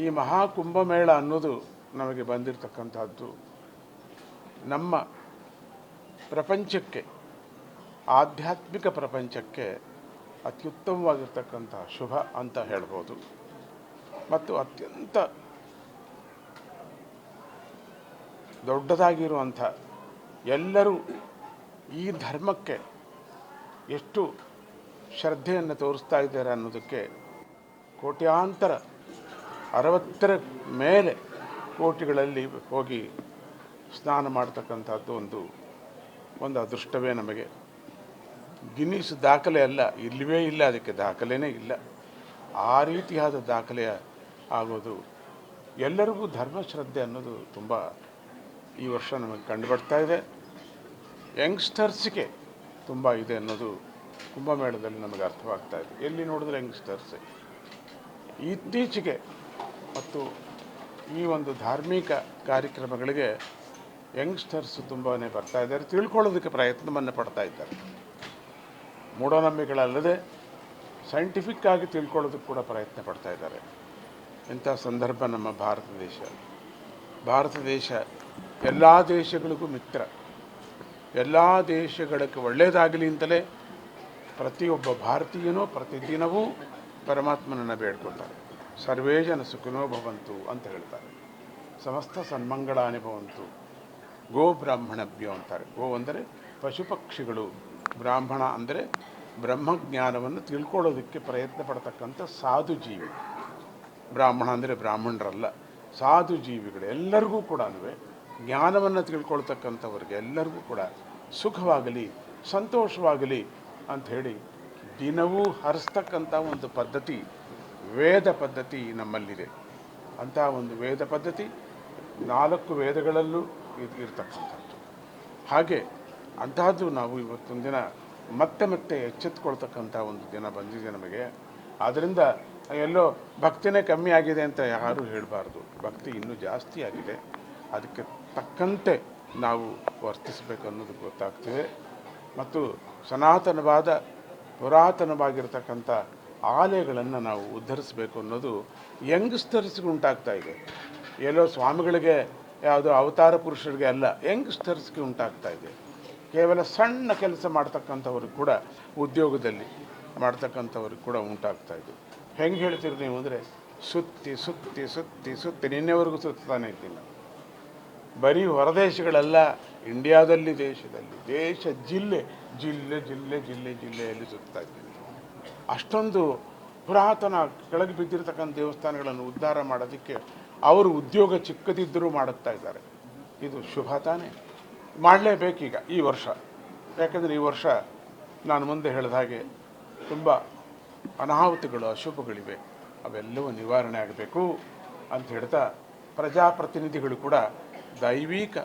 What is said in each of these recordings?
ಈ ಮಹಾಕುಂಭಮೇಳ ಅನ್ನೋದು ನಮಗೆ ಬಂದಿರತಕ್ಕಂಥದ್ದು ನಮ್ಮ ಪ್ರಪಂಚಕ್ಕೆ, ಆಧ್ಯಾತ್ಮಿಕ ಪ್ರಪಂಚಕ್ಕೆ ಅತ್ಯುತ್ತಮವಾಗಿರ್ತಕ್ಕಂಥ ಶುಭ ಅಂತ ಹೇಳ್ಬೋದು. ಮತ್ತು ಅತ್ಯಂತ ದೊಡ್ಡದಾಗಿರುವಂಥ, ಎಲ್ಲರೂ ಈ ಧರ್ಮಕ್ಕೆ ಎಷ್ಟು ಶ್ರದ್ಧೆಯನ್ನು ತೋರಿಸ್ತಾ ಇದ್ದಾರೆ ಅನ್ನೋದಕ್ಕೆ ಕೋಟ್ಯಾಂತರ 60ರ ಮೇಲೆ ಕೋಟಿಗಳಲ್ಲಿ ಹೋಗಿ ಸ್ನಾನ ಮಾಡ್ತಕ್ಕಂಥದ್ದು ಒಂದು ಅದೃಷ್ಟವೇ ನಮಗೆ. ಗಿನ್ನಿಸ್ ದಾಖಲೆ ಅಲ್ಲ, ಇಲ್ಲವೇ ಇಲ್ಲ, ಅದಕ್ಕೆ ದಾಖಲೆನೇ ಇಲ್ಲ. ಆ ರೀತಿಯಾದ ದಾಖಲೆಯ ಆಗೋದು. ಎಲ್ಲರಿಗೂ ಧರ್ಮಶ್ರದ್ಧೆ ಅನ್ನೋದು ತುಂಬ ಈ ವರ್ಷ ನಮಗೆ ಕಂಡುಬರ್ತಾ ಇದೆ. ಯಂಗ್ಸ್ಟರ್ಸ್ಗೆ ತುಂಬ ಇದೆ ಅನ್ನೋದು ಕುಂಭಮೇಳದಲ್ಲಿ ನಮಗೆ ಅರ್ಥವಾಗ್ತಾ ಇದೆ. ಎಲ್ಲಿ ನೋಡಿದ್ರೆ ಯಂಗ್ಸ್ಟರ್ಸೇ. ಇತ್ತೀಚೆಗೆ ಮತ್ತು ಈ ಒಂದು ಧಾರ್ಮಿಕ ಕಾರ್ಯಕ್ರಮಗಳಿಗೆ ಯಂಗ್ಸ್ಟರ್ಸ್ ತುಂಬಾ ಬರ್ತಾ ಇದ್ದಾರೆ, ತಿಳ್ಕೊಳ್ಳೋದಕ್ಕೆ ಪ್ರಯತ್ನವನ್ನು ಪಡ್ತಾ ಇದ್ದಾರೆ. ಮೂಢನಂಬಿಕೆಗಳಲ್ಲದೆ ಸೈಂಟಿಫಿಕ್ ಆಗಿ ತಿಳ್ಕೊಳ್ಳೋದಕ್ಕೆ ಕೂಡ ಪ್ರಯತ್ನ ಪಡ್ತಾ ಇದ್ದಾರೆ. ಇಂಥ ಸಂದರ್ಭ ನಮ್ಮ ಭಾರತ ದೇಶ ಎಲ್ಲ ದೇಶಗಳಿಗೂ ಮಿತ್ರ. ಎಲ್ಲ ದೇಶಗಳಿಗೆ ಒಳ್ಳೆಯದಾಗಲಿ ಅಂತಲೇ ಪ್ರತಿಯೊಬ್ಬ ಭಾರತೀಯನೂ ಪ್ರತಿದಿನವೂ ಪರಮಾತ್ಮನನ್ನು ಬೇಡ್ಕೊಳ್ತಾರೆ. ಸರ್ವೇ ಜನ ಸುಖಿನೋ ಭವಂತು ಅಂತ ಹೇಳ್ತಾರೆ. ಸಮಸ್ತ ಸನ್ಮಂಗಳಾನಿ ಭವಂತು. ಗೋ ಬ್ರಾಹ್ಮಣಭ್ಯೋ ಅಂತಾರೆ. ಗೋ ಅಂದರೆ ಪಶು ಪಕ್ಷಿಗಳು, ಬ್ರಾಹ್ಮಣ ಅಂದರೆ ಬ್ರಹ್ಮಜ್ಞಾನವನ್ನು ತಿಳ್ಕೊಳ್ಳೋದಕ್ಕೆ ಪ್ರಯತ್ನ ಪಡ್ತಕ್ಕಂಥ ಸಾಧು ಜೀವಿ. ಬ್ರಾಹ್ಮಣ ಅಂದರೆ ಬ್ರಾಹ್ಮಣರಲ್ಲ, ಸಾಧು ಜೀವಿಗಳು. ಎಲ್ಲರಿಗೂ ಕೂಡ ಜ್ಞಾನವನ್ನು ತಿಳ್ಕೊಳ್ತಕ್ಕಂಥವ್ರಿಗೆ ಎಲ್ಲರಿಗೂ ಕೂಡ ಸುಖವಾಗಲಿ, ಸಂತೋಷವಾಗಲಿ ಅಂಥೇಳಿ ದಿನವೂ ಹರಿಸ್ತಕ್ಕಂಥ ಒಂದು ಪದ್ಧತಿ, ವೇದ ಪದ್ಧತಿ ನಮ್ಮಲ್ಲಿದೆ. ಅಂಥ ಒಂದು ವೇದ ಪದ್ಧತಿ 4 ವೇದಗಳಲ್ಲೂ ಇರ್ತಕ್ಕಂಥದ್ದು. ಹಾಗೆ ಅಂಥದ್ದು ನಾವು ಇವತ್ತೊಂದು ದಿನ ಮತ್ತೆ ಎಚ್ಚೆತ್ತುಕೊಳ್ತಕ್ಕಂಥ ಒಂದು ದಿನ ಬಂದಿದೆ ನಮಗೆ. ಆದ್ದರಿಂದ ಎಲ್ಲೋ ಭಕ್ತಿನೇ ಕಮ್ಮಿ ಆಗಿದೆ ಅಂತ ಯಾರೂ ಹೇಳಬಾರ್ದು. ಭಕ್ತಿ ಇನ್ನೂ ಜಾಸ್ತಿ ಆಗಿದೆ. ಅದಕ್ಕೆ ತಕ್ಕಂತೆ ನಾವು ವರ್ತಿಸಬೇಕು ಅನ್ನೋದು ಗೊತ್ತಾಗ್ತಿದೆ. ಮತ್ತು ಸನಾತನವಾದ ಪುರಾತನವಾಗಿರ್ತಕ್ಕಂಥ ಆಲಯಗಳನ್ನು ನಾವು ಉದ್ಧರಿಸಬೇಕು ಅನ್ನೋದು ಯಂಗ್ಸ್ಟರ್ಸ್ಗೆ ಉಂಟಾಗ್ತಾ ಇದೆ. ಎಲ್ಲೋ ಸ್ವಾಮಿಗಳಿಗೆ, ಯಾವುದೋ ಅವತಾರ ಪುರುಷರಿಗೆ ಅಲ್ಲ, ಯಂಗ್ಸ್ಟರ್ಸ್ಗೆ ಉಂಟಾಗ್ತಾ ಇದೆ. ಕೇವಲ ಸಣ್ಣ ಕೆಲಸ ಮಾಡ್ತಕ್ಕಂಥವ್ರಿಗೆ ಕೂಡ, ಉದ್ಯೋಗದಲ್ಲಿ ಮಾಡ್ತಕ್ಕಂಥವ್ರಿಗೆ ಕೂಡ ಉಂಟಾಗ್ತಾ ಇದೆ. ಹೆಂಗೆ ಹೇಳ್ತೀರಿ ನೀವು ಅಂದರೆ, ಸುತ್ತಿ ನಿನ್ನೆವರೆಗೂ ಸುತ್ತಾನೆ ಇದ್ದೀನಿ. ಬರೀ ಹೊರದೇಶಗಳೆಲ್ಲ, ಇಂಡಿಯಾದಲ್ಲಿ, ಜಿಲ್ಲೆಯಲ್ಲಿ ಸುತ್ತಾ ಇದ್ದೀನಿ. ಅಷ್ಟೊಂದು ಪುರಾತನ ಕೆಳಗೆ ಬಿದ್ದಿರತಕ್ಕಂಥ ದೇವಸ್ಥಾನಗಳನ್ನು ಉದ್ಧಾರ ಮಾಡೋದಕ್ಕೆ ಅವರು ಉದ್ಯೋಗ ಚಿಕ್ಕದಿದ್ದರೂ ಮಾಡುತ್ತಾ ಇದ್ದಾರೆ. ಇದು ಶುಭ ತಾನೇ? ಮಾಡಲೇಬೇಕೀಗ ಈ ವರ್ಷ. ಯಾಕೆಂದರೆ ಈ ವರ್ಷ ನಾನು ಮುಂದೆ ಹೇಳಿದ ಹಾಗೆ ತುಂಬ ಅನಾಹುತಗಳು, ಅಶುಭಗಳಿವೆ. ಅವೆಲ್ಲವೂ ನಿವಾರಣೆ ಆಗಬೇಕು ಅಂತ ಹೇಳ್ತಾ, ಪ್ರಜಾಪ್ರತಿನಿಧಿಗಳು ಕೂಡ ದೈವಿಕ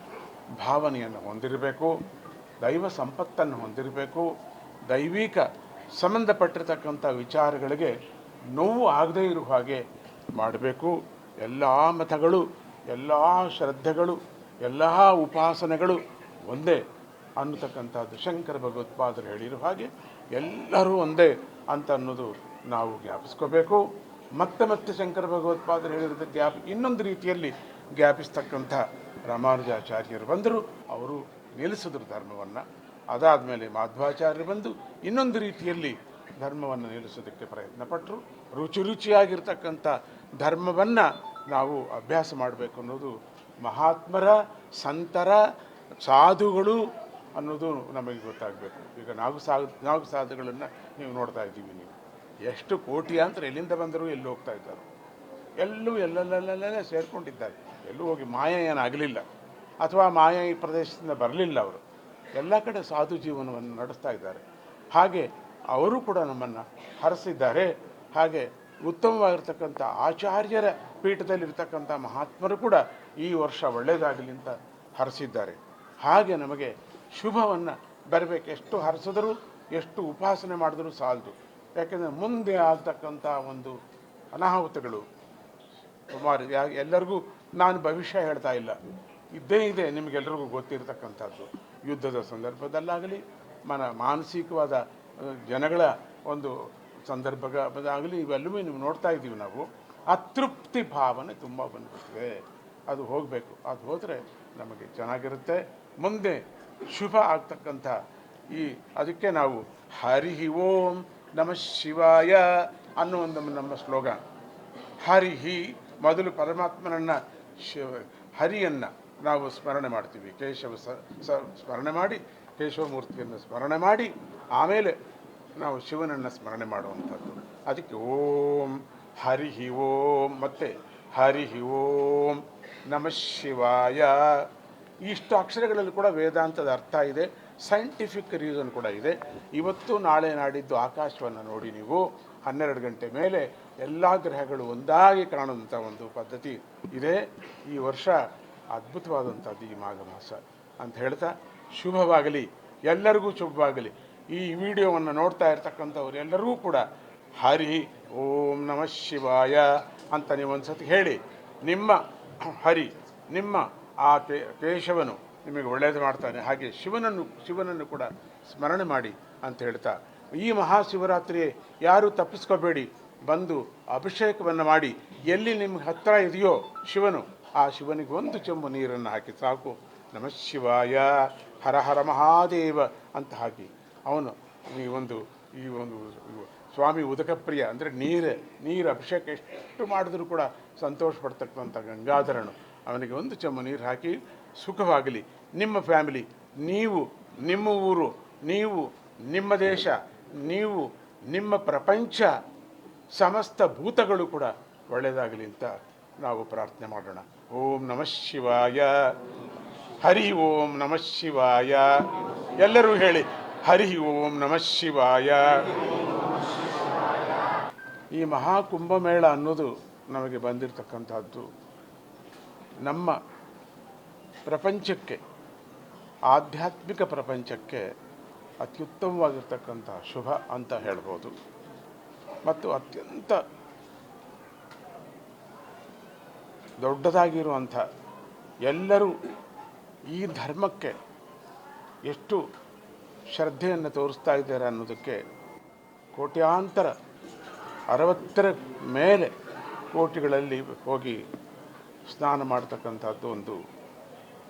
ಭಾವನೆಯನ್ನು ಹೊಂದಿರಬೇಕು, ದೈವ ಸಂಪತ್ತನ್ನು ಹೊಂದಿರಬೇಕು, ದೈವಿಕ ಸಂಬಂಧಪಟ್ಟಿರ್ತಕ್ಕಂಥ ವಿಚಾರಗಳಿಗೆ ನೋವು ಆಗದೇ ಇರುವ ಹಾಗೆ ಮಾಡಬೇಕು. ಎಲ್ಲ ಮತಗಳು, ಎಲ್ಲ ಶ್ರದ್ಧೆಗಳು, ಎಲ್ಲ ಉಪಾಸನೆಗಳು ಒಂದೇ ಅನ್ನತಕ್ಕಂಥದ್ದು ಶಂಕರ ಭಗವತ್ಪಾದರು ಹೇಳಿರೋ ಹಾಗೆ ಎಲ್ಲರೂ ಒಂದೇ ಅಂತ ಅನ್ನೋದು ನಾವು ಜ್ಞಾಪಿಸ್ಕೋಬೇಕು. ಮತ್ತೆ ಶಂಕರ ಭಗವತ್ಪಾದರು ಹೇಳಿರೋದು ಇನ್ನೊಂದು ರೀತಿಯಲ್ಲಿ ಜ್ಞಾಪಿಸ್ತಕ್ಕಂಥ ರಾಮಾನುಜಾಚಾರ್ಯರು ಬಂದರು. ಅವರು ನಿಲ್ಲಿಸಿದ್ರು ಧರ್ಮವನ್ನು. ಅದಾದಮೇಲೆ ಮಾಧ್ವಾಚಾರ್ಯರು ಬಂದು ಇನ್ನೊಂದು ರೀತಿಯಲ್ಲಿ ಧರ್ಮವನ್ನು ನಿಲ್ಲಿಸೋದಕ್ಕೆ ಪ್ರಯತ್ನ ಪಟ್ಟರು. ರುಚಿಯಾಗಿರ್ತಕ್ಕಂಥ ಧರ್ಮವನ್ನು ನಾವು ಅಭ್ಯಾಸ ಮಾಡಬೇಕು ಅನ್ನೋದು ಮಹಾತ್ಮರ, ಸಂತರ, ಸಾಧುಗಳು ಅನ್ನೋದು ನಮಗೆ ಗೊತ್ತಾಗಬೇಕು. ಈಗ ನಾಲ್ಕು ಸಾಧುಗಳನ್ನು ನೀವು ನೋಡ್ತಾ ಇದ್ದೀವಿ. ನೀವು ಎಷ್ಟು ಕೋಟ್ಯಾಂತರ ಎಲ್ಲಿಂದ ಬಂದರೂ ಎಲ್ಲಿ ಹೋಗ್ತಾ ಇದ್ದಾರೆ, ಎಲ್ಲೆಲ್ಲೇ ಸೇರಿಕೊಂಡಿದ್ದಾರೆ. ಎಲ್ಲೂ ಹೋಗಿ ಮಾಯ ಏನಾಗಲಿಲ್ಲ, ಅಥವಾ ಮಾಯ ಈ ಪ್ರದೇಶದಿಂದ ಬರಲಿಲ್ಲ. ಅವರು ಎಲ್ಲ ಕಡೆ ಸಾಧು ಜೀವನವನ್ನು ನಡೆಸ್ತಾ ಇದ್ದಾರೆ. ಹಾಗೆ ಅವರು ಕೂಡ ನಮ್ಮನ್ನು ಹರಸಿದ್ದಾರೆ. ಹಾಗೆ ಉತ್ತಮವಾಗಿರ್ತಕ್ಕಂಥ ಆಚಾರ್ಯರ ಪೀಠದಲ್ಲಿರ್ತಕ್ಕಂಥ ಮಹಾತ್ಮರು ಕೂಡ ಈ ವರ್ಷ ಒಳ್ಳೆಯದಾಗಲಿ ಅಂತ ಹರಸಿದ್ದಾರೆ. ಹಾಗೆ ನಮಗೆ ಶುಭವನ್ನು ಬರಬೇಕು. ಎಷ್ಟು ಹರಿಸಿದರೂ, ಎಷ್ಟು ಉಪಾಸನೆ ಮಾಡಿದರೂ ಸಾಲದು. ಯಾಕೆಂದರೆ ಮುಂದೆ ಆಗ್ತಕ್ಕಂಥ ಒಂದು ಅನಾಹುತಗಳು ಸುಮಾರು. ಎಲ್ಲರಿಗೂ ನಾನು ಭವಿಷ್ಯ ಹೇಳ್ತಾ ಇಲ್ಲ, ಇದ್ದೇ ಇದೆ, ನಿಮಗೆಲ್ಲರಿಗೂ ಗೊತ್ತಿರತಕ್ಕಂಥದ್ದು. ಯುದ್ಧದ ಸಂದರ್ಭದಲ್ಲಾಗಲಿ, ಮಾನಸಿಕವಾದ ಜನಗಳ ಒಂದು ಸಂದರ್ಭದಾಗಲಿ, ಇವೆಲ್ಲವೂ ನೀವು ನೋಡ್ತಾ ಇದ್ದೀವಿ ನಾವು. ಅತೃಪ್ತಿ ಭಾವನೆ ತುಂಬ ಬಂದ್ಬಿಡ್ತದೆ. ಅದು ಹೋಗಬೇಕು. ಅದು ಹೋದರೆ ನಮಗೆ ಚೆನ್ನಾಗಿರುತ್ತೆ. ಮುಂದೆ ಶುಭ ಆಗ್ತಕ್ಕಂಥ ಅದಕ್ಕೆ ನಾವು ಹರಿ ಓಂ ನಮಃ ಶಿವಾಯ ಅನ್ನೋ ಒಂದು ನಮ್ಮ ಸ್ಲೋಗಾನ್. ಹರಿಹಿ ಮೊದಲು ಪರಮಾತ್ಮನನ್ನು ಹರಿಯನ್ನು ನಾವು ಸ್ಮರಣೆ ಮಾಡ್ತೀವಿ. ಕೇಶವ ಸ್ಮರಣೆ ಮಾಡಿ, ಕೇಶವಮೂರ್ತಿಯನ್ನು ಸ್ಮರಣೆ ಮಾಡಿ ಆಮೇಲೆ ನಾವು ಶಿವನನ್ನು ಸ್ಮರಣೆ ಮಾಡುವಂಥದ್ದು. ಅದಕ್ಕೆ ಓಂ ಹರಿ ಓಂ ಮತ್ತು ಹರಿ ಓಂ ನಮಃ ಶಿವಾಯ. ಇಷ್ಟು ಅಕ್ಷರಗಳಲ್ಲಿ ಕೂಡ ವೇದಾಂತದ ಅರ್ಥ ಇದೆ, ಸೈಂಟಿಫಿಕ್ ರೀಸನ್ ಕೂಡ ಇದೆ. ಇವತ್ತು ನಾಳೆ ನಾಡಿದ್ದು ಆಕಾಶವನ್ನು ನೋಡಿ ನೀವು 12 ಗಂಟೆ ಮೇಲೆ ಎಲ್ಲ ಗ್ರಹಗಳು ಒಂದಾಗಿ ಕಾಣುವಂಥ ಒಂದು ಪದ್ಧತಿ ಇದೆ. ಈ ವರ್ಷ ಅದ್ಭುತವಾದಂಥದ್ದು ಈ ಮಾಘ ಮಾಸ ಅಂತ ಹೇಳ್ತಾ, ಶುಭವಾಗಲಿ, ಎಲ್ಲರಿಗೂ ಶುಭವಾಗಲಿ. ಈ ವಿಡಿಯೋವನ್ನು ನೋಡ್ತಾ ಇರ್ತಕ್ಕಂಥವ್ರು ಎಲ್ಲರಿಗೂ ಕೂಡ ಹರಿ ಓಂ ನಮಃ ಶಿವಾಯ ಅಂತ ನೀವು ಒಂದು ಸತಿ ಹೇಳಿ, ನಿಮ್ಮ ಹರಿ, ನಿಮ್ಮ ಆ ಕೇಶವನು ನಿಮಗೆ ಒಳ್ಳೆಯದು ಮಾಡ್ತಾನೆ. ಹಾಗೆ ಶಿವನನ್ನು ಕೂಡ ಸ್ಮರಣೆ ಮಾಡಿ ಅಂತ ಹೇಳ್ತಾ, ಈ ಮಹಾಶಿವರಾತ್ರಿ ಯಾರೂ ತಪ್ಪಿಸ್ಕೋಬೇಡಿ, ಬಂದು ಅಭಿಷೇಕವನ್ನು ಮಾಡಿ. ಎಲ್ಲಿ ನಿಮ್ಗೆ ಹತ್ತಿರ ಇದೆಯೋ ಶಿವನು, ಆ ಶಿವನಿಗೆ ಒಂದು ಚೆಂಬು ನೀರನ್ನು ಹಾಕಿ ಸಾಕು. ನಮಃ ಶಿವಾಯ, ಹರ ಹರ ಮಹಾದೇವ ಅಂತ ಹಾಕಿ ಅವನು ಈ ಒಂದು ಸ್ವಾಮಿ ಉದಕಪ್ರಿಯ ಅಂದರೆ ನೀರು ಅಭಿಷೇಕ ಎಷ್ಟು ಮಾಡಿದ್ರೂ ಕೂಡ ಸಂತೋಷ ಪಡ್ತಕ್ಕಂಥ ಗಂಗಾಧರನು, ಅವನಿಗೆ ಒಂದು ಚೆಂಬು ನೀರು ಹಾಕಿ ಸುಖವಾಗಲಿ. ನಿಮ್ಮ ಫ್ಯಾಮಿಲಿ, ನೀವು ನಿಮ್ಮ ಊರು, ನೀವು ನಿಮ್ಮ ದೇಶ, ನೀವು ನಿಮ್ಮ ಪ್ರಪಂಚ, ಸಮಸ್ತ ಭೂತಗಳು ಕೂಡ ಒಳ್ಳೆಯದಾಗಲಿ ಅಂತ ನಾವು ಪ್ರಾರ್ಥನೆ ಮಾಡೋಣ. ಓಂ ನಮಃ ಶಿವಾಯ. ಹರಿ ಓಂ ನಮಃ ಶಿವಾಯ. ಎಲ್ಲರೂ ಹೇಳಿ ಹರಿ ಓಂ ನಮಃ ಶಿವಾಯ. ಈ ಮಹಾಕುಂಭಮೇಳ ಅನ್ನೋದು ನಮಗೆ ಬಂದಿರತಕ್ಕಂಥದ್ದು ನಮ್ಮ ಪ್ರಪಂಚಕ್ಕೆ, ಆಧ್ಯಾತ್ಮಿಕ ಪ್ರಪಂಚಕ್ಕೆ ಅತ್ಯುತ್ತಮವಾಗಿರ್ತಕ್ಕಂಥ ಶುಭ ಅಂತ ಹೇಳ್ಬೋದು. ಮತ್ತು ಅತ್ಯಂತ ದೊಡ್ಡದಾಗಿರುವಂಥ, ಎಲ್ಲರೂ ಈ ಧರ್ಮಕ್ಕೆ ಎಷ್ಟು ಶ್ರದ್ಧೆಯನ್ನು ತೋರಿಸ್ತಾ ಇದ್ದಾರೆ ಅನ್ನೋದಕ್ಕೆ ಕೋಟ್ಯಾಂತರ 60ರ ಮೇಲೆ ಕೋಟಿಗಳಲ್ಲಿ ಹೋಗಿ ಸ್ನಾನ ಮಾಡ್ತಕ್ಕಂಥದ್ದು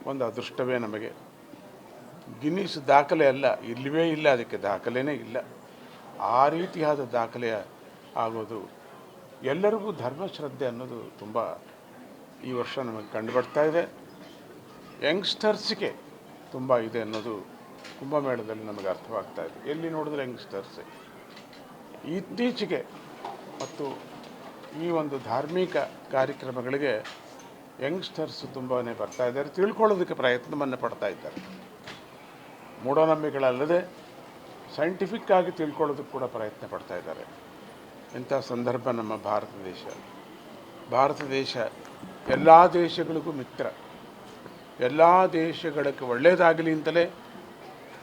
ಒಂದು ಅದೃಷ್ಟವೇ ನಮಗೆ. ಗಿನ್ನಿಸ್ ದಾಖಲೆ ಅಲ್ಲ, ಇಲ್ಲವೇ ಇಲ್ಲ, ಅದಕ್ಕೆ ದಾಖಲೆನೇ ಇಲ್ಲ. ಆ ರೀತಿಯಾದ ದಾಖಲೆ ಆಗೋದು. ಎಲ್ಲರಿಗೂ ಧರ್ಮಶ್ರದ್ಧೆ ಅನ್ನೋದು ತುಂಬ ಈ ವರ್ಷ ನಮಗೆ ಕಂಡುಬರ್ತಾ ಇದೆ. ಯಂಗ್ಸ್ಟರ್ಸ್ಗೆ ತುಂಬ ಇದೆ ಅನ್ನೋದು ಕುಂಭಮೇಳದಲ್ಲಿ ನಮಗೆ ಅರ್ಥವಾಗ್ತಾ ಇದೆ. ಎಲ್ಲಿ ನೋಡಿದ್ರೆ ಯಂಗ್ಸ್ಟರ್ಸೇ. ಇತ್ತೀಚೆಗೆ ಮತ್ತು ಈ ಒಂದು ಧಾರ್ಮಿಕ ಕಾರ್ಯಕ್ರಮಗಳಿಗೆ ಯಂಗ್ಸ್ಟರ್ಸ್ ತುಂಬಾ ಬರ್ತಾ ಇದ್ದಾರೆ, ತಿಳ್ಕೊಳ್ಳೋದಕ್ಕೆ ಪ್ರಯತ್ನವನ್ನು ಪಡ್ತಾ ಇದ್ದಾರೆ. ಮೂಢನಂಬಿಕೆಗಳಲ್ಲದೆ ಸೈಂಟಿಫಿಕ್ ಆಗಿ ತಿಳ್ಕೊಳ್ಳೋದಕ್ಕೆ ಕೂಡ ಪ್ರಯತ್ನ ಪಡ್ತಾ ಇದ್ದಾರೆ. ಇಂಥ ಸಂದರ್ಭ ನಮ್ಮ ಭಾರತ ದೇಶ ಎಲ್ಲ ದೇಶಗಳಿಗೂ ಮಿತ್ರ. ಎಲ್ಲ ದೇಶಗಳಿಗೆ ಒಳ್ಳೆಯದಾಗಲಿ ಅಂತಲೇ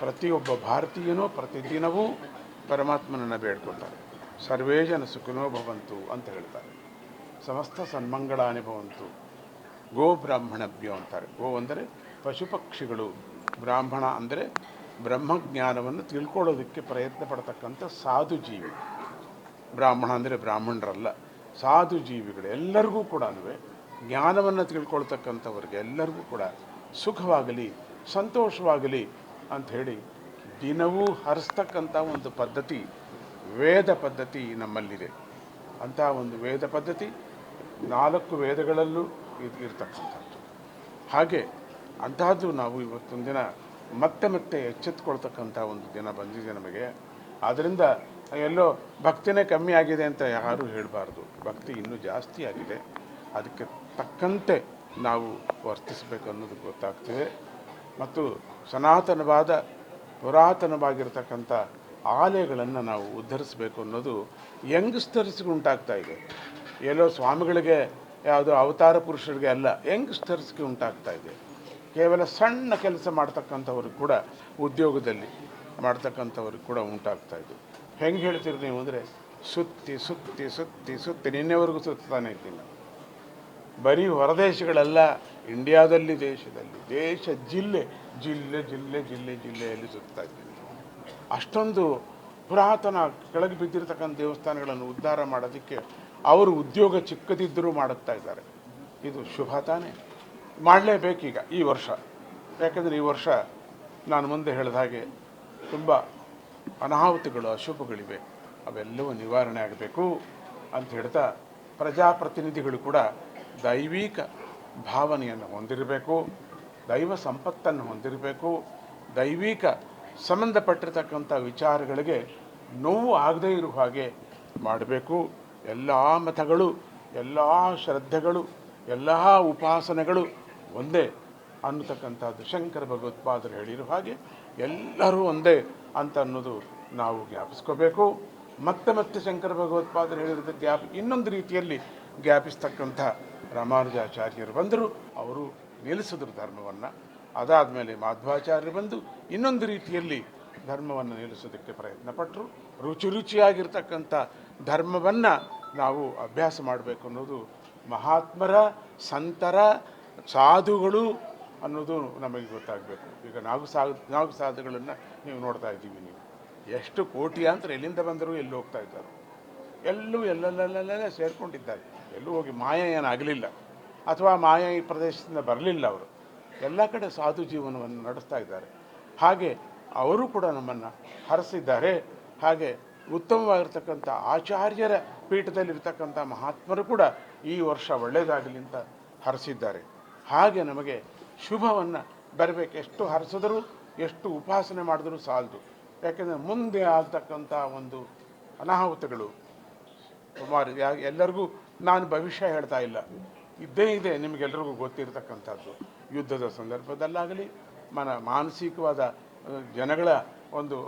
ಪ್ರತಿಯೊಬ್ಬ ಭಾರತೀಯನೂ ಪ್ರತಿದಿನವೂ ಪರಮಾತ್ಮನನ್ನು ಬೇಡ್ಕೊಳ್ತಾರೆ. ಸರ್ವೇ ಜನ ಸುಖಿನೋ ಭವಂತು ಅಂತ ಹೇಳ್ತಾರೆ. ಸಮಸ್ತ ಸನ್ಮಂಗಳಾನಿ ಭವಂತು. ಗೋ ಬ್ರಾಹ್ಮಣಭ್ಯೋ ಅಂತಾರೆ. ಗೋ ಅಂದರೆ ಪಶು ಪಕ್ಷಿಗಳು, ಬ್ರಾಹ್ಮಣ ಅಂದರೆ ಬ್ರಹ್ಮಜ್ಞಾನವನ್ನು ತಿಳ್ಕೊಳ್ಳೋದಕ್ಕೆ ಪ್ರಯತ್ನ ಪಡ್ತಕ್ಕಂಥ ಸಾಧು ಜೀವಿ. ಬ್ರಾಹ್ಮಣ ಅಂದರೆ ಬ್ರಾಹ್ಮಣರಲ್ಲ, ಸಾಧು ಜೀವಿಗಳು. ಎಲ್ಲರಿಗೂ ಕೂಡ ಜ್ಞಾನವನ್ನು ತಿಳ್ಕೊಳ್ತಕ್ಕಂಥವ್ರಿಗೆ ಎಲ್ಲರಿಗೂ ಕೂಡ ಸುಖವಾಗಲಿ, ಸಂತೋಷವಾಗಲಿ ಅಂಥೇಳಿ ದಿನವೂ ಹರಿಸ್ತಕ್ಕಂಥ ಒಂದು ಪದ್ಧತಿ, ವೇದ ಪದ್ಧತಿ ನಮ್ಮಲ್ಲಿದೆ. ಅಂಥ ಒಂದು ವೇದ ಪದ್ಧತಿ 4 ವೇದಗಳಲ್ಲೂ ಇರ್ತಕ್ಕಂಥದ್ದು. ಹಾಗೆ ಅಂಥದ್ದು ನಾವು ಇವತ್ತೊಂದು ದಿನ ಮತ್ತೆ ಎಚ್ಚೆತ್ತುಕೊಳ್ತಕ್ಕಂಥ ಒಂದು ದಿನ ಬಂದಿದೆ ನಮಗೆ. ಆದ್ದರಿಂದ ಎಲ್ಲೋ ಭಕ್ತಿನೇ ಕಮ್ಮಿ ಆಗಿದೆ ಅಂತ ಯಾರೂ ಹೇಳಬಾರ್ದು. ಭಕ್ತಿ ಇನ್ನೂ ಜಾಸ್ತಿ ಆಗಿದೆ. ಅದಕ್ಕೆ ತಕ್ಕಂತೆ ನಾವು ವರ್ತಿಸಬೇಕು ಅನ್ನೋದು ಗೊತ್ತಾಗ್ತದೆ. ಮತ್ತು ಸನಾತನವಾದ ಪುರಾತನವಾಗಿರ್ತಕ್ಕಂಥ ಆಲಯಗಳನ್ನು ನಾವು ಉದ್ಧರಿಸಬೇಕು ಅನ್ನೋದು ಯಂಗ್ಸ್ಟರ್ಸ್ಗೆ ಉಂಟಾಗ್ತಾ ಇದೆ. ಎಲ್ಲೋ ಸ್ವಾಮಿಗಳಿಗೆ, ಯಾವುದೋ ಅವತಾರ ಪುರುಷರಿಗೆ ಅಲ್ಲ, ಯಂಗ್ಸ್ಟರ್ಸ್ಗೆ ಉಂಟಾಗ್ತಾ ಇದೆ. ಕೇವಲ ಸಣ್ಣ ಕೆಲಸ ಮಾಡ್ತಕ್ಕಂಥವ್ರಿಗೆ ಕೂಡ, ಉದ್ಯೋಗದಲ್ಲಿ ಮಾಡ್ತಕ್ಕಂಥವ್ರಿಗೆ ಕೂಡ ಉಂಟಾಗ್ತಾ ಇದೆ. ಹೆಂಗೆ ಹೇಳ್ತೀರಿ ನೀವು ಅಂದರೆ, ಸುತ್ತಿ ನಿನ್ನೆವರೆಗೂ ಸುತ್ತಾನೆ ಇದ್ದೀನಿ. ಬರೀ ಹೊರದೇಶಗಳೆಲ್ಲ, ಇಂಡಿಯಾದಲ್ಲಿ, ಜಿಲ್ಲೆಯಲ್ಲಿ ಸುತ್ತಾ ಇದ್ದೀನಿ. ಅಷ್ಟೊಂದು ಪುರಾತನ ಕೆಳಗೆ ಬಿದ್ದಿರತಕ್ಕಂಥ ದೇವಸ್ಥಾನಗಳನ್ನು ಉದ್ಧಾರ ಮಾಡೋದಕ್ಕೆ ಅವರು ಉದ್ಯೋಗ ಚಿಕ್ಕದಿದ್ದರೂ ಮಾಡುತ್ತಾ ಇದ್ದಾರೆ. ಇದು ಶುಭ ತಾನೇ? ಮಾಡಲೇಬೇಕೀಗ ಈ ವರ್ಷ. ಯಾಕೆಂದರೆ ಈ ವರ್ಷ ನಾನು ಮುಂದೆ ಹೇಳಿದ ಹಾಗೆ ತುಂಬ ಅನಾಹುತಗಳು, ಅಶುಭಗಳಿವೆ. ಅವೆಲ್ಲವೂ ನಿವಾರಣೆ ಆಗಬೇಕು ಅಂತ ಹೇಳ್ತಾ, ಪ್ರಜಾಪ್ರತಿನಿಧಿಗಳು ಕೂಡ ದೈವಿಕ ಭಾವನೆಯನ್ನು ಹೊಂದಿರಬೇಕು, ದೈವ ಸಂಪತ್ತನ್ನು ಹೊಂದಿರಬೇಕು, ದೈವಿಕ ಸಂಬಂಧಪಟ್ಟಿರ್ತಕ್ಕಂಥ ವಿಚಾರಗಳಿಗೆ ನೋವು ಆಗದೇ ಇರುವ ಹಾಗೆ ಮಾಡಬೇಕು. ಎಲ್ಲ ಮತಗಳು, ಎಲ್ಲ ಶ್ರದ್ಧೆಗಳು, ಎಲ್ಲ ಉಪಾಸನೆಗಳು ಒಂದೇ ಅನ್ನತಕ್ಕಂಥದ್ದು ಶಂಕರ ಭಗವತ್ಪಾದರು ಹೇಳಿರೋ ಹಾಗೆ ಎಲ್ಲರೂ ಒಂದೇ ಅಂತ ಅನ್ನೋದು ನಾವು ಜ್ಞಾಪಿಸ್ಕೋಬೇಕು. ಮತ್ತೆ ಮತ್ತೆ ಶಂಕರ ಭಗವತ್ಪಾದರು ಹೇಳಿರೋದು ಇನ್ನೊಂದು ರೀತಿಯಲ್ಲಿ ಜ್ಞಾಪಿಸ್ತಕ್ಕಂಥ ರಾಮಾನುಜಾಚಾರ್ಯರು ಬಂದರು, ಅವರು ನಿಲ್ಲಿಸಿದ್ರು ಧರ್ಮವನ್ನು. ಅದಾದಮೇಲೆ ಮಾಧ್ವಾಚಾರ್ಯರು ಬಂದು ಇನ್ನೊಂದು ರೀತಿಯಲ್ಲಿ ಧರ್ಮವನ್ನು ನಿಲ್ಲಿಸೋದಕ್ಕೆ ಪ್ರಯತ್ನ ಪಟ್ಟರು. ರುಚಿಯಾಗಿರ್ತಕ್ಕಂಥ ಧರ್ಮವನ್ನು ನಾವು ಅಭ್ಯಾಸ ಮಾಡಬೇಕು ಅನ್ನೋದು ಮಹಾತ್ಮರ, ಸಂತರ, ಸಾಧುಗಳು ಅನ್ನೋದು ನಮಗೆ ಗೊತ್ತಾಗಬೇಕು. ಈಗ ನಾಲ್ಕು ಸಾಧುಗಳನ್ನು ನೀವು ನೋಡ್ತಾ ಇದ್ದೀವಿ. ನೀವು ಎಷ್ಟು ಕೋಟ್ಯಾಂತರ ಎಲ್ಲಿಂದ ಬಂದರು, ಎಲ್ಲಿ ಹೋಗ್ತಾ ಇದ್ದಾರೆ, ಎಲ್ಲೆಲ್ಲೇ ಸೇರಿಕೊಂಡಿದ್ದಾರೆ. ಎಲ್ಲೂ ಹೋಗಿ ಮಾಯ ಏನಾಗಲಿಲ್ಲ, ಅಥವಾ ಮಾಯ ಈ ಪ್ರದೇಶದಿಂದ ಬರಲಿಲ್ಲ. ಅವರು ಎಲ್ಲ ಕಡೆ ಸಾಧು ಜೀವನವನ್ನು ನಡೆಸ್ತಾ ಇದ್ದಾರೆ. ಹಾಗೆ ಅವರು ಕೂಡ ನಮ್ಮನ್ನು ಹರಸಿದ್ದಾರೆ. ಹಾಗೆ ಉತ್ತಮವಾಗಿರ್ತಕ್ಕಂಥ ಆಚಾರ್ಯರ ಪೀಠದಲ್ಲಿರ್ತಕ್ಕಂಥ ಮಹಾತ್ಮರು ಕೂಡ ಈ ವರ್ಷ ಒಳ್ಳೆಯದಾಗಲಿ ಅಂತ ಹರಸಿದ್ದಾರೆ. ಹಾಗೆ ನಮಗೆ ಶುಭವನ್ನು ಬರಬೇಕು. ಎಷ್ಟು ಹರಿಸಿದರೂ, ಎಷ್ಟು ಉಪಾಸನೆ ಮಾಡಿದರೂ ಸಾಲದು. ಯಾಕೆಂದರೆ ಮುಂದೆ ಆಗ್ತಕ್ಕಂಥ ಒಂದು ಅನಾಹುತಗಳು ಸುಮಾರು ಎಲ್ಲರಿಗೂ ನಾನು ಭವಿಷ್ಯ ಹೇಳ್ತಾ ಇಲ್ಲ, ಇದ್ದೇ ಇದೆ, ನಿಮಗೆಲ್ಲರಿಗೂ ಗೊತ್ತಿರತಕ್ಕಂಥದ್ದು. ಯುದ್ಧದ ಸಂದರ್ಭದಲ್ಲಾಗಲಿ, ಮಾನಸಿಕವಾದ ಜನಗಳ ಒಂದು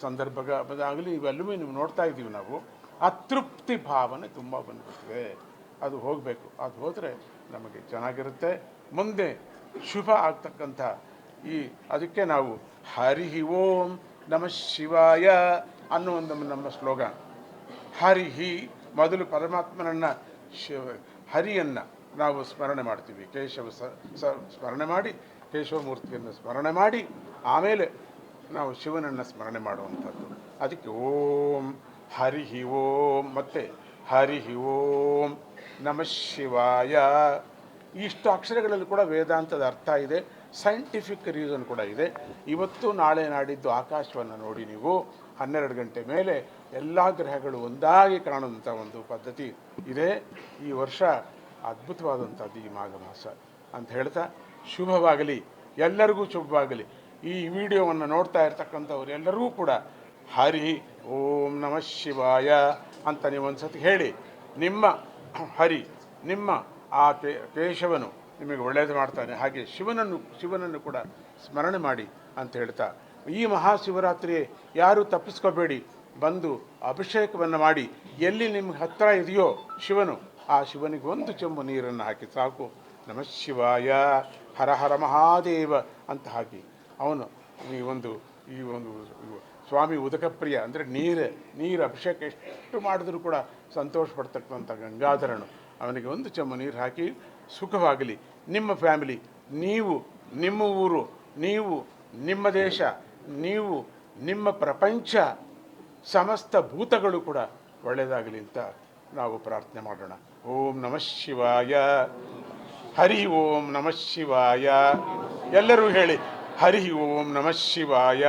ಸಂದರ್ಭದಾಗಲಿ, ಇವೆಲ್ಲವೂ ನೀವು ನೋಡ್ತಾ ಇದ್ದೀವಿ. ನಾವು ಅತೃಪ್ತಿ ಭಾವನೆ ತುಂಬ ಬಂದ್ಬಿಟ್ಟಿದೆ. ಅದು ಹೋಗಬೇಕು. ಅದು ಹೋದರೆ ನಮಗೆ ಚೆನ್ನಾಗಿರುತ್ತೆ. ಮುಂದೆ ಶುಭ ಆಗ್ತಕ್ಕಂಥ ಅದಕ್ಕೆ ನಾವು ಹರಿ ಓಂ ನಮಃ ಶಿವಾಯ ಅನ್ನೋ ಒಂದು ನಮ್ಮ ಸ್ಲೋಗಾನ್. ಹರಿಹಿ ಮೊದಲು ಪರಮಾತ್ಮನನ್ನು ಹರಿಯನ್ನು ನಾವು ಸ್ಮರಣೆ ಮಾಡ್ತೀವಿ. ಕೇಶವ ಸ್ಮರಣೆ ಮಾಡಿ, ಕೇಶವಮೂರ್ತಿಯನ್ನು ಸ್ಮರಣೆ ಮಾಡಿ, ಆಮೇಲೆ ನಾವು ಶಿವನನ್ನು ಸ್ಮರಣೆ ಮಾಡುವಂಥದ್ದು. ಅದಕ್ಕೆ ಓಂ ಹರಿ ಓಂ, ಮತ್ತೆ ಹರಿ ಓಂ ನಮಃ ಶಿವಾಯ. ಇಷ್ಟು ಅಕ್ಷರಗಳಲ್ಲಿ ಕೂಡ ವೇದಾಂತದ ಅರ್ಥ ಇದೆ, ಸೈಂಟಿಫಿಕ್ ರೀಸನ್ ಕೂಡ ಇದೆ. ಇವತ್ತು ನಾಳೆ ನಾಡಿದ್ದು ಆಕಾಶವನ್ನು ನೋಡಿ ನೀವು 12 ಗಂಟೆ ಮೇಲೆ ಎಲ್ಲ ಗ್ರಹಗಳು ಒಂದಾಗಿ ಕಾಣುವಂಥ ಒಂದು ಪದ್ಧತಿ ಇದೆ. ಈ ವರ್ಷ ಅದ್ಭುತವಾದಂಥದ್ದು ಈ ಮಾಘ ಮಾಸ ಅಂತ ಹೇಳ್ತಾ, ಶುಭವಾಗಲಿ, ಎಲ್ಲರಿಗೂ ಶುಭವಾಗಲಿ. ಈ ವಿಡಿಯೋವನ್ನು ನೋಡ್ತಾ ಇರ್ತಕ್ಕಂಥವ್ರು ಎಲ್ಲರೂ ಕೂಡ ಹರಿ ಓಂ ನಮಃ ಶಿವಾಯ ಅಂತ ನೀವು ಒಂದು ಸತಿ ಹೇಳಿ, ನಿಮ್ಮ ಹರಿ, ನಿಮ್ಮ ಆ ಕೇಶವನು ನಿಮಗೆ ಒಳ್ಳೆಯದು ಮಾಡ್ತಾನೆ. ಹಾಗೆ ಶಿವನನ್ನು ಕೂಡ ಸ್ಮರಣೆ ಮಾಡಿ ಅಂತ ಹೇಳ್ತಾ, ಈ ಮಹಾಶಿವರಾತ್ರಿ ಯಾರೂ ತಪ್ಪಿಸ್ಕೋಬೇಡಿ, ಬಂದು ಅಭಿಷೇಕವನ್ನು ಮಾಡಿ. ಎಲ್ಲಿ ನಿಮ್ಗೆ ಹತ್ತಿರ ಇದೆಯೋ ಶಿವನು, ಆ ಶಿವನಿಗೆ ಒಂದು ಚೆಂಬು ನೀರನ್ನು ಹಾಕಿ ಸಾಕು. ನಮಃ ಶಿವಾಯ, ಹರ ಹರ ಮಹಾದೇವ ಅಂತ ಹಾಕಿ ಅವನು ಈ ಒಂದು ಸ್ವಾಮಿ ಉದಕಪ್ರಿಯ ಅಂದರೆ ನೀರು ಅಭಿಷೇಕ ಎಷ್ಟು ಮಾಡಿದ್ರೂ ಕೂಡ ಸಂತೋಷ ಪಡ್ತಕ್ಕಂಥ ಗಂಗಾಧರನು, ಅವನಿಗೆ ಒಂದು ಚೆಂಬು ನೀರು ಹಾಕಿ ಸುಖವಾಗಲಿ. ನಿಮ್ಮ ಫ್ಯಾಮಿಲಿ, ನೀವು ನಿಮ್ಮ ಊರು, ನೀವು ನಿಮ್ಮ ದೇಶ, ನೀವು ನಿಮ್ಮ ಪ್ರಪಂಚ, ಸಮಸ್ತ ಭೂತಗಳು ಕೂಡ ಒಳ್ಳೆಯದಾಗಲಿ ಅಂತ ನಾವು ಪ್ರಾರ್ಥನೆ ಮಾಡೋಣ. ಓಂ ನಮಃ ಶಿವಾಯ. ಹರಿ ಓಂ ನಮಃ ಶಿವಾಯ. ಎಲ್ಲರೂ ಹೇಳಿ ಹರಿ ಓಂ ನಮಃ ಶಿವಾಯ.